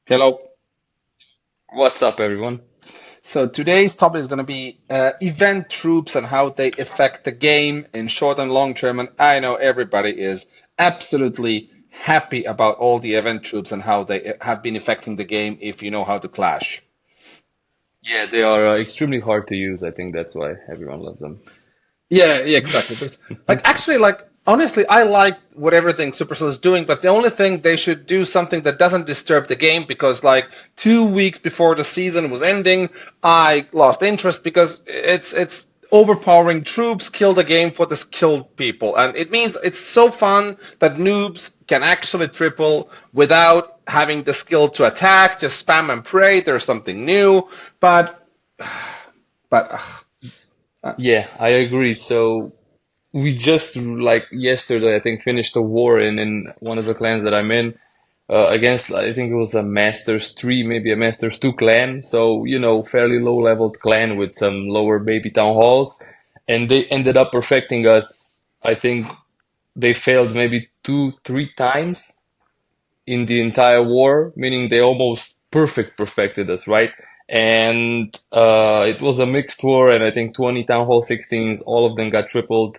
Hello. What's up, everyone? So today's topic is going to be event troops and how they affect the game in short and long term. And I know everybody is absolutely happy about all the event troops and how they have been affecting the game if you know how to clash. Yeah, they are extremely hard to use. I think that's why everyone loves them. Yeah, exactly. Because honestly, I like what everything Supercell is doing, but the only thing they should do something that doesn't disturb the game because like 2 weeks before the season was ending, I lost interest because it's overpowering troops kill the game for the skilled people, and it means it's so fun that noobs can actually triple without having the skill to attack, just spam and pray. There's something new, but but Yeah, I agree. So we just like yesterday, I think, finished a war in one of the clans that I'm in against, I think it was a Masters 3, maybe a Masters 2 clan. So, fairly low leveled clan with some lower baby town halls. And they ended up perfecting us. I think they failed maybe two, three times in the entire war, meaning they almost perfected us, right? And it was a mixed war, and I think 20 Town Hall 16s, all of them got tripled.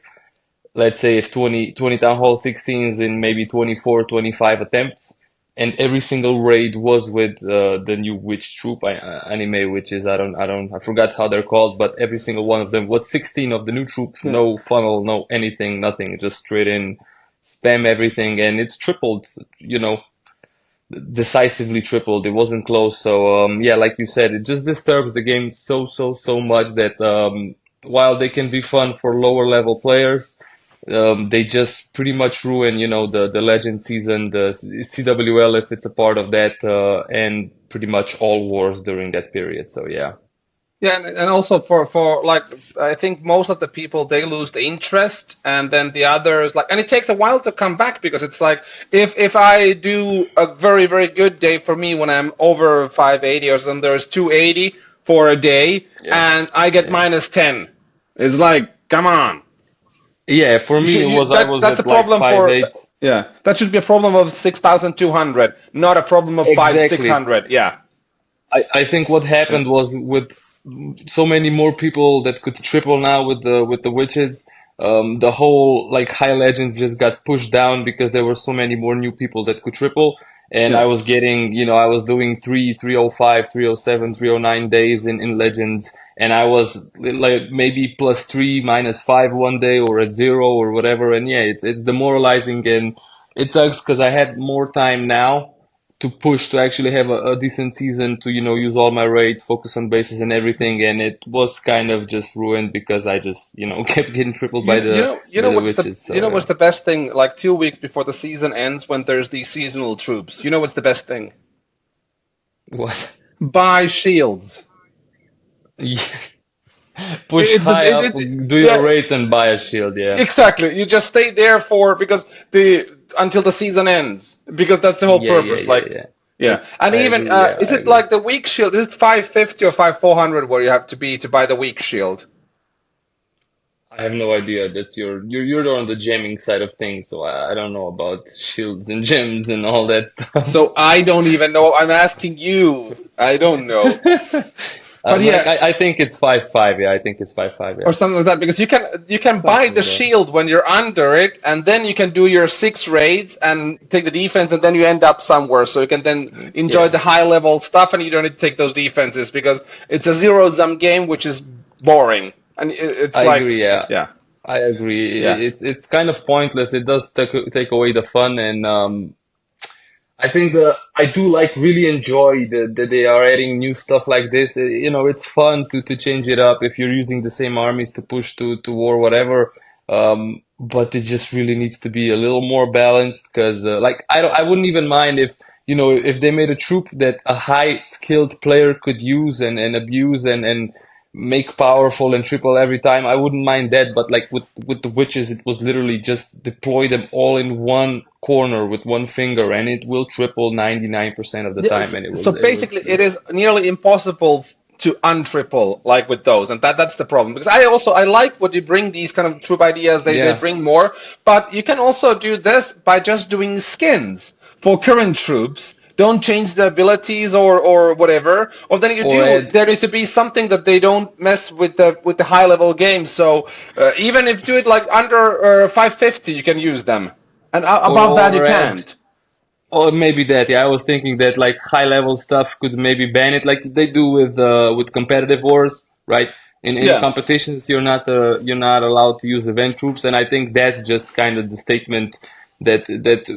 Let's say if 20 Town Hall 16s in maybe 24, 25 attempts, and every single raid was with the new witch troop anime, which is I forgot how they're called, but every single one of them was 16 of the new troop, yeah. no funnel, no anything, nothing, just straight in, spam everything, and it tripled, decisively tripled. It wasn't close. So yeah, like you said, it just disturbs the game so much that while they can be fun for lower level players, they just pretty much ruin, the Legend season, the CWL if it's a part of that, and pretty much all wars during that period. So yeah. Yeah, and also for like I think most of the people they lose the interest, and then the others and it takes a while to come back because it's like if I do a very good day for me when I'm over 580 or something, there's 280 for a day, Yeah. and I get Yeah. -10. It's like, come on. Yeah, for You me should it was I was that's a at like problem five for eight. yeah. That should be a problem of 6,200, not a problem of five six Exactly. hundred. Yeah. I think what Yeah. happened was with so many more people that could triple now with the witches, the whole like high legends just got pushed down because there were so many more new people that could triple. And I Yeah. was getting, I was doing 305, 307, 309 days in legends, and I was like maybe +3, -5 one day, or at zero or whatever. And yeah, it's demoralizing, and it sucks because I had more time now to push to actually have a decent season to use all my raids, focus on bases and everything, and it was kind of just ruined because I just kept getting tripled by the You know what's the witches. So yeah. best thing? Like 2 weeks before the season ends, when there's these seasonal troops. You know what's the best thing? What? Buy shields. Yeah. Push It's high up, do your yeah, raids and buy a shield. Yeah. exactly. You just stay there for because the until the season ends because that's the whole Yeah, yeah, purpose. yeah, Like yeah. yeah, and I even agree. Yeah, is I it agree. like the weak shield? Is it 550 or 5400 where you have to be to buy the weak shield? I have no idea. That's you're on the jamming side of things, so I don't know about shields and gems and all that stuff. So I don't even know. I'm asking you. I don't know. But Like yeah, I think it's 5-5. Yeah, I think it's 5-5. or Yeah, something like that because you can buy something the like that. shield when you're under it, and then you can do your 6 raids and take the defense, and then you end up somewhere, so you can then enjoy Yeah, the high level stuff, and you don't need to take those defenses because it's a zero sum game, which is boring, and it's I like agree. Yeah, yeah, I agree. yeah, It's kind of pointless. It does take away the fun, and I think the I do like really enjoy that they are adding new stuff like this. It's fun to change it up if you're using the same armies to push to war, whatever. But it just really needs to be a little more balanced because, like, I wouldn't even mind if if they made a troop that a high skilled player could use and abuse and make powerful and triple every time. I wouldn't mind that, but like with the witches, it was literally just deploy them all in one corner with one finger, and it will triple 99% of the yeah. time. And So it basically, was it is nearly impossible to untriple like with those, and that's the problem. Because I like what you bring these kind of troop ideas. They yeah, bring more, but you can also do this by just doing skins for current troops don't change the abilities or whatever. Or then you or do. add There needs to be something that they don't mess with the high level game. So even if you do it like under 550, you can use them, and above that you or add can't. Or maybe that, yeah. I was thinking that like high level stuff could maybe ban it, like they do with competitive wars, right? In Yeah, competitions, you're not allowed to use event troops, and I think that's just kind of the statement that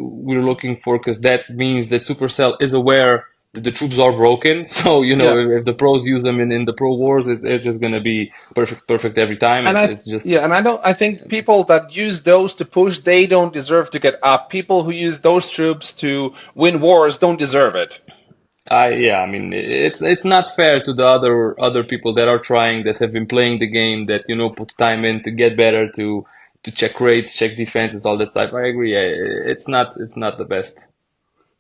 we're looking for, because that means that Supercell is aware that the troops are broken. So yeah. if the pros use them in the pro wars, it's just gonna be perfect every time. And It's just yeah, and I don't. I think people that use those to push, they don't deserve to get up. People who use those troops to win wars don't deserve it. yeah, I mean, it's not fair to the other people that are trying, that have been playing the game, that put time in to get better, to check rates, check defenses, all that stuff. I agree. Yeah, it's not the best.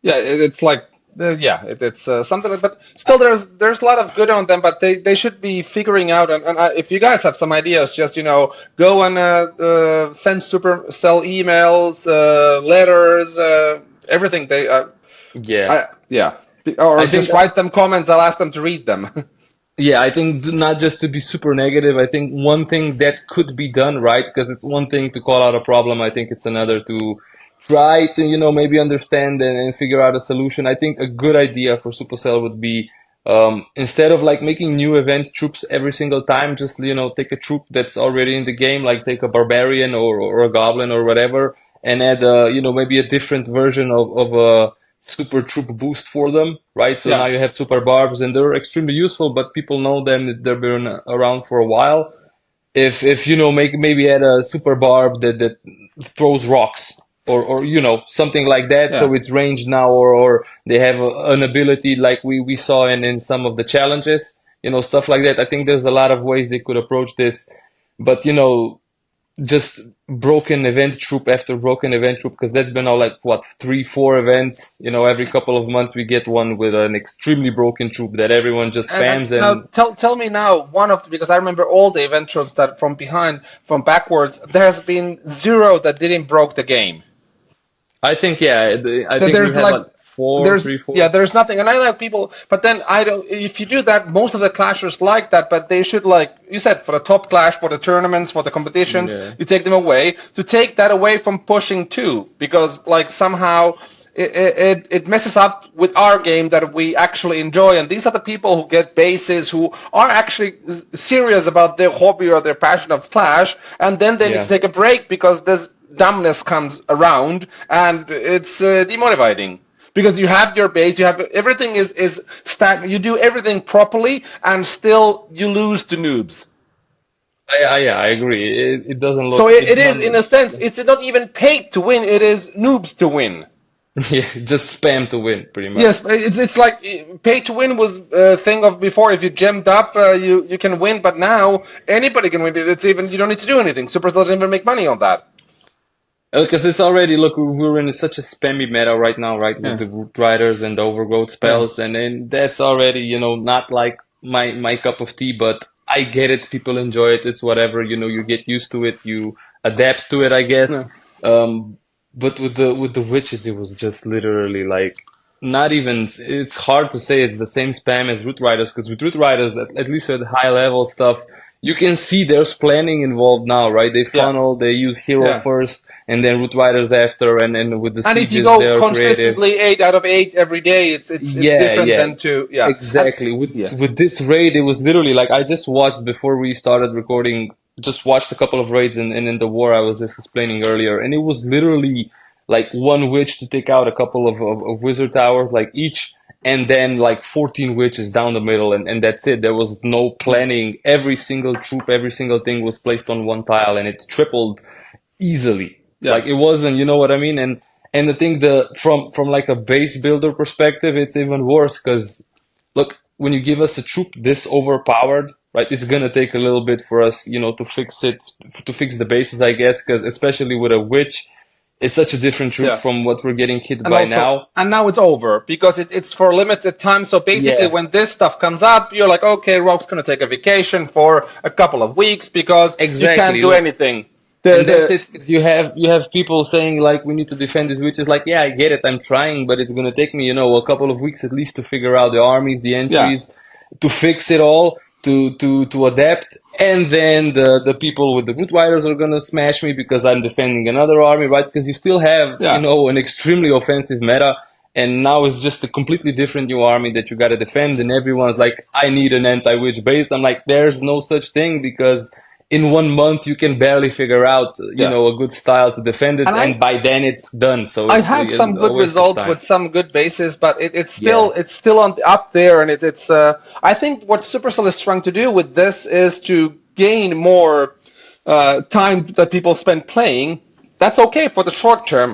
Yeah, it's like yeah, it's something. But still, there's a lot of good on them. But they should be figuring out. And if you guys have some ideas, just go and send Supercell emails, letters, everything. Yeah, Yeah, or I think just write them comments. I'll ask them to read them. Yeah, I think not just to be super negative. I think one thing that could be done, right? Because it's one thing to call out a problem. I think it's another to try to, maybe understand and figure out a solution. I think a good idea for Supercell would be, instead of like making new event troops every single time, just, take a troop that's already in the game, like take a barbarian or a goblin or whatever, and add, maybe a different version of a super troop boost for them, right? So now Yeah, you have super barbs, and they're extremely useful, but people know them, they've been around for a while. If make maybe add a super barb that throws rocks, or something like that, yeah. so it's ranged now, or they have an ability like we saw in some of the challenges, stuff like that. I think there's a lot of ways they could approach this, but just broken event troop after broken event troop, because that's been all like what, 3 4 events, every couple of months we get one with an extremely broken troop that everyone just And spams. now And tell me now because I remember all the event tropes that from behind, from backwards, there has been zero that didn't broke the game. I think, yeah, I That think we've there's had like like four there's three yeah four there's nothing, and I like people, but then I don't. If you do that, most of the clashers like that, but they should, like you said, for the top clash, for the tournaments, for the competitions, Yeah, you take them away. To take that away from pushing too, because like somehow it messes up with our game that we actually enjoy. And these are the people who get bases, who are actually serious about their hobby or their passion of Clash, and then they need to yeah. take a break because this dumbness comes around, and it's demotivating. Because you have your base, you have everything is stacked. You do everything properly, and still you lose to noobs. Yeah, I agree. It doesn't So look, it it is, in none. a sense, it's not even paid to win. It is noobs to win. Yeah, just spam to win, pretty much. Yes, it's like pay to win was a thing of before. If you gemmed up, you can win. But now anybody can win. It's even, you don't need to do anything. Super doesn't even make money on that. Because it's already, look, we're in such a spammy meta right now, right? With Yeah, the root riders and the overgrowth yeah, spells, and that's already, not like my cup of tea, but I get it. People enjoy it. It's whatever, you get used to it, you adapt to it, I guess. yeah, But with the witches, it was just literally like not even. It's hard to say it's the same spam as root riders, because with root riders, at least at high level stuff, you can see there's planning involved now, right? They yeah, funnel, they use hero yeah. first, and then root riders after, and with the And if you sieges, go they're creative. consistently 8 out of 8 every day, it's Yeah, different yeah, than to, yeah. And exactly. With yeah, with this raid, it was literally like I just watched before we started recording. Just watched a couple of raids, and in the war I was just explaining earlier, and it was literally like one witch to take out a couple of wizard towers, like each, and then like 14 witches down the middle, and that's it. There was no yeah, planning. Every single troop, every single thing was placed on one tile, and it tripled easily. yeah, Like it wasn't, you know what I mean? And I think from like a base builder perspective, it's even worse, because look, when you give us a troop this overpowered, right, it's gonna take a little bit for us, to fix it, to fix the bases, I guess, because especially with a witch, it's such a different troop yeah. from what we're getting hit And by also, now. and now it's over because it's for a limited time. So basically, Yeah, when this stuff comes up, you're like, okay, Rogue's gonna take a vacation for a couple of weeks because you can't exactly. do Look, anything. The And that's the it. 'Cause you have people saying like we need to defend this, which is like, yeah, I get it, I'm trying, but it's gonna take me, a couple of weeks at least to figure out the armies, the yeah entries, to fix it all, to adapt, and then the people with the root riders are gonna smash me because I'm defending another army, right? Because you still have, yeah. an extremely offensive meta, and now it's just a completely different new army that you gotta defend, and everyone's like, I need an anti-witch base. I'm like, there's no such thing because in 1 month you can barely figure out Yeah. a good style to defend it, And and by then it's done, so I it's had some a good waste of results time. with some good bases, but Yeah. it's still on up there, and it's I think what Supercell is trying to do with this is to gain more time that people spend playing. That's okay for the short term.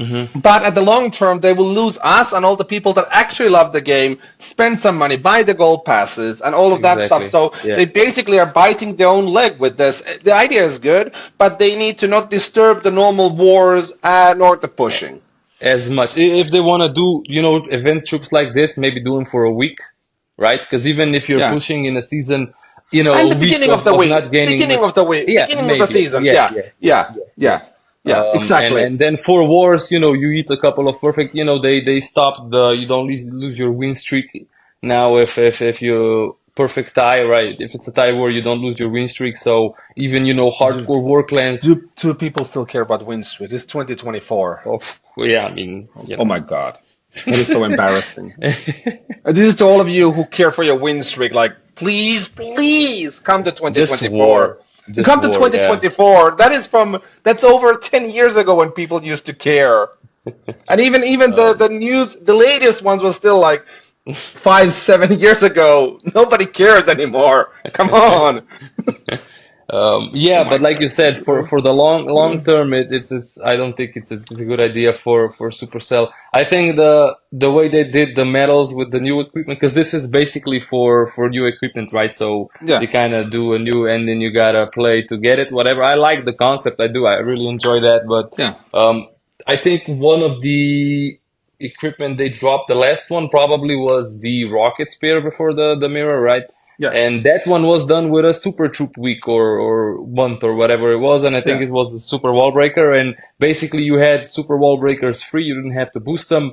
Hmm. But at the long term, they will lose us and all the people that actually love the game, spend some money, buy the gold passes, and all of that stuff. Exactly. So Yeah. they basically are biting their own leg with this. The idea is good, but they need to not disturb the normal wars nor the pushing. As much if they want to do event troops like this, maybe do them for a week, right? Because even if you're Yeah. pushing in a season, And a the week beginning of of, the of week, not gaining beginning much. of the week, Yeah, beginning of the maybe. season. Yeah, Yeah, yeah, yeah, yeah, yeah, yeah. yeah, yeah, And exactly. and then for wars, you eat a couple of perfect. They stopped you don't lose your win streak. Now, if you perfect tie, right? If it's a tie war, you don't lose your win streak. So even Dude, hardcore war clans do people still care about win streak? It's 2024. of, yeah, I mean, Oh my God. That is so embarrassing. This is to all of you who care for your win streak. Like, please, please come to just 2024. war, just Come to war. Yeah. 2024. That's over 10 years ago when people used to care. And even Um, the news, the latest ones was still like 5, 7 years ago. Nobody cares anymore. Come on. Oh yeah, my but like you God. said, for the long term, it's I don't think it's a good idea for Supercell. I think the way they did the medals with the new equipment, because this is basically for new equipment, right? So Yeah. you kind of do a new, and then you gotta play to get it. Whatever. I like the concept. I do. I really enjoy that. But Yeah. I think one of the equipment they dropped, the last one probably was the rocket spear before the mirror, right? Yeah. And that one was done with a super troop week or month or whatever it was, and I think Yeah. it was a super wall breaker. And basically, you had super wall breakers free; you didn't have to boost them,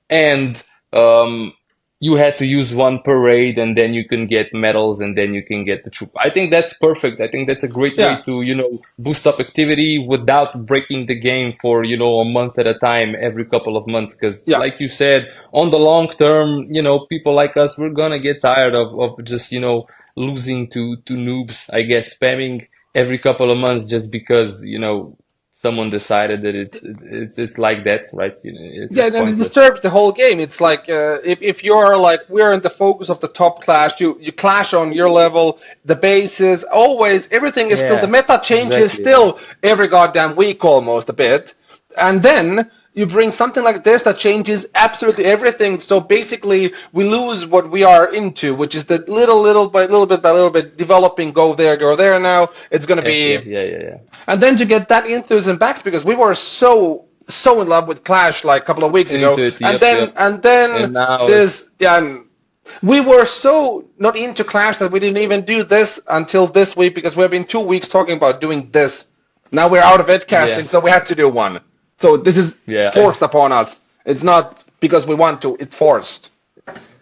and um, you had to use one per raid, and then you can get medals, and then you can get the troop. I think that's perfect. I think that's a great way Yeah. to boost up activity without breaking the game for a month at a time, every couple of months. Because, Yeah. like you said, on the long term, people like us, we're gonna get tired of just, losing to noobs, I guess, spamming every couple of months just because, someone decided that it's like that, right? Yeah, It's and it pointless. disturbs the whole game. It's like if you're like we're in the focus of the top clash, you clash on your level. The bases always everything is still the Yeah, meta changes exactly. Yeah. still every goddamn week almost a bit, and then you bring something like this that changes absolutely everything. So basically, we lose what we are into, which is the little bit developing. Go there. Now it's gonna Heck yeah, be yeah, yeah, yeah. and then to get that enthusiasm back because we were so in love with Clash like a couple of weeks ago, Into it, and yep, yep. then And now it's this yeah, and we were so not into Clash that we didn't even do this until this week because we've been 2 weeks talking about doing this. Now we're out of yeah, EdCasting, so we had to do one. So this is yeah, forced upon us. It's not because we want to; it's forced.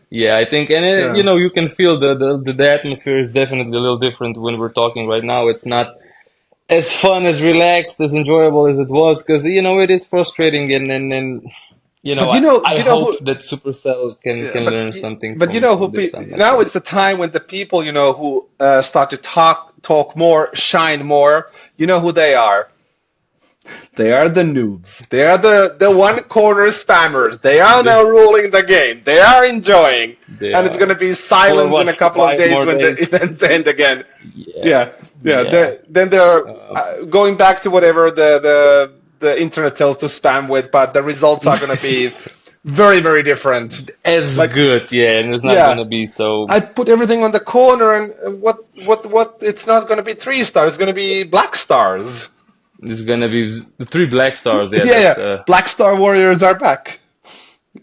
yeah. I think, and Yeah. you can feel the atmosphere is definitely a little different when we're talking right now. It's not as fun, as relaxed, as enjoyable as it was, because it is frustrating, and But I you know hope who that Supercell Yeah, can learn something but you know from this. I'm not now sure. it's the time when the people who start to talk more, shine more. You know who they are? They are the noobs. They are the one corner spammers. They are The, now ruling the game. They are enjoying, they and it's going are to be for silence in what, a couple of 5 days more when the days? events end again. Yeah, Yeah, yeah. yeah. Then they're Um, going back to whatever the internet tells to spam with, but the results are going to be very different. as Like good, yeah, and it's not yeah, gonna be so. I put everything on the corner, and what? It's not going to be 3 stars. It's going to be black stars. It's gonna be the three black stars. Yeah, Yeah, that's yeah. Black Star Warriors are back.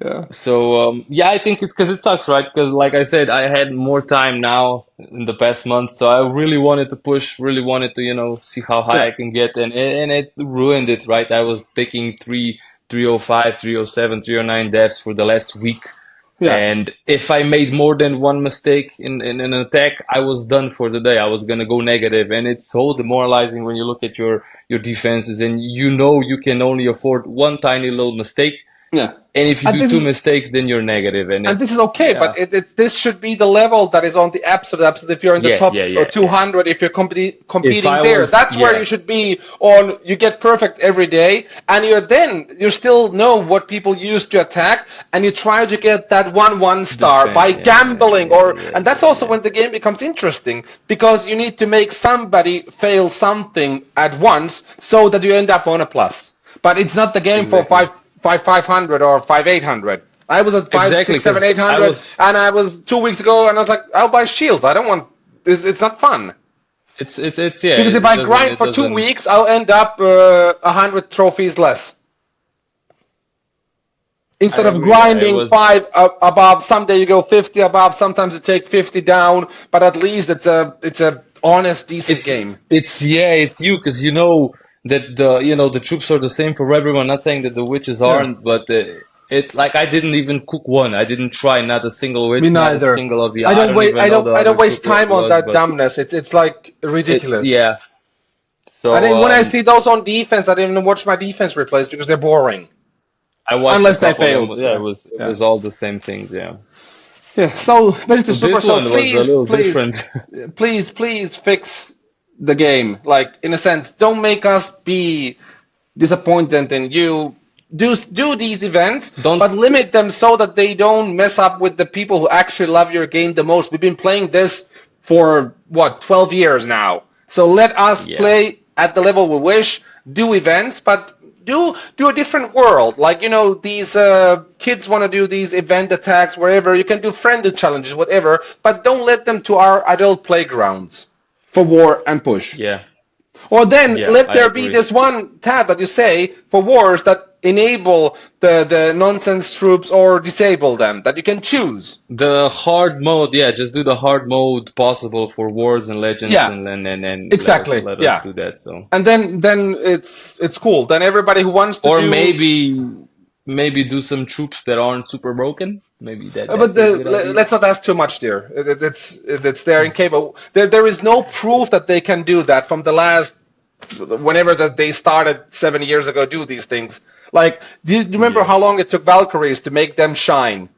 Yeah. So yeah, I think it's because it sucks, right? Because like I said, I had more time now in the past month, so I really wanted to push, really wanted to, see how Yeah. high I can get, and it ruined it, right? I was picking 305, 307, 309 deaths for the last week, Yeah. and if I made more than one mistake in an attack, I was done for the day. I was gonna go negative, and it's so demoralizing when you look at your defenses and you can only afford one tiny little mistake. Yeah. And if you And do this two is mistakes, then you're negative, and and this is it's okay, but yeah, this should be the level that is on the absolute absolute. If you're in the yeah, top yeah, yeah, yeah. 200, if you're If competing I there, was, that's where you yeah, should be. On you get perfect every day, and you still know what people use to attack, and you try to get that 1 star defend, by yeah, yeah, gambling, yeah, or yeah, and that's yeah, also yeah. when the game becomes interesting because you need to make somebody fail something at once so that you end up on a plus. But it's not the game for Exactly, 500 or 5800. I was at five, exactly, six, seven, eight because I hundred, was. and I was 2 weeks ago, and I was like, I'll buy shields. I don't want. It's not fun It's yeah. because if It I doesn't. grind It for two doesn't. weeks, I'll end up 100 trophies less I instead of agree. Yeah, it grinding was. five above. Someday you go 50 above. Sometimes you take 50 down, but at least it's a honest, decent It's game. it's yeah. It's you because you know that the troops are the same for everyone. Not saying that the witches Yeah, aren't, but it's like I didn't even cook one. I didn't try not a single me witch, not a neither. single of the. I I don't don't wait. even know the I don't other troop waste what it time on was, that but dumbness. It's like it's ridiculous. yeah. And So then when I see those on defense, I don't even watch my defense replays because they're boring. I watched a Unless they couple, and failed. yeah, Yeah. it Yeah. was all the same things. Yeah. Yeah. So Mr. So this Supercell, one was a please, little please, different. please fix the game. Like in a sense, don't make us be disappointed in you. Do these events, Don't but limit them so that they don't mess up with the people who actually love your game the most. We've been playing this for what 12 years now. So let us yeah. play at the level we wish. Do events, but do a different world. Like these kids want to do these event attacks wherever. You can do friendly challenges, whatever, but don't let them to our adult playgrounds for war and push. Yeah. Or then Yeah, let I there be agree. this one tab that you say for wars that enable the nonsense troops or disable them that you can choose. The hard mode, yeah, just do the hard mode possible for wars and legends Yeah, and exactly. let us Yeah, do that. So and then it's cool. Then everybody who wants to or do. maybe do some troops that aren't super broken. Maybe But that's a good idea. let's not ask too much there. It's they're incapable. There is no proof that they can do that from the last whenever that they started 7 years ago. Do these things like do you remember Yeah. how long it took Valkyries to make them shine?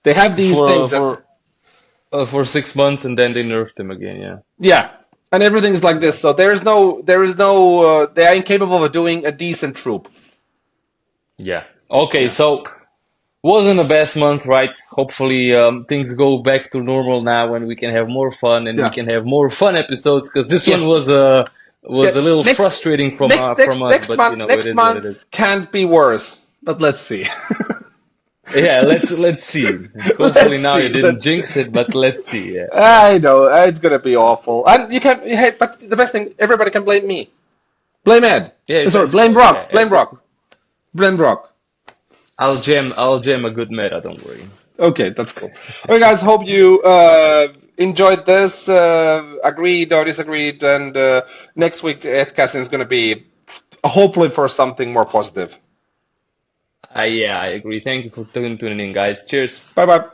They have these For things that for 6 months and then they nerfed him again, yeah. yeah, and everything's like this. So there is no they are incapable of doing a decent troop. Yeah. Okay, Yeah, so wasn't the best month, right? Hopefully, things go back to normal now and we can have more fun and we yeah, can have more fun episodes because this one yes. was Yeah, a little next frustrating next from next us, next but month it next is what it month is. can't be worse. But let's see. Yeah, let's see. Hopefully Let's now you see. didn't Let's see. jinx it, but let's see. Yeah, yeah. I know it's gonna be awful, and you can. Hey, but the best thing, everybody can blame me. Blame Ed. Yeah, if Sorry, that's blame fair. Yeah, Brock. Blame that's. Brock. Blame Brock. I'll jam a good meta. Don't worry. Okay, that's cool. Okay, guys. Hope you enjoyed this. Agreed or disagreed, and next week EdCasting is gonna be hopefully for something more positive. Yeah, I agree. Thank you for tuning in, guys. Cheers. Bye bye.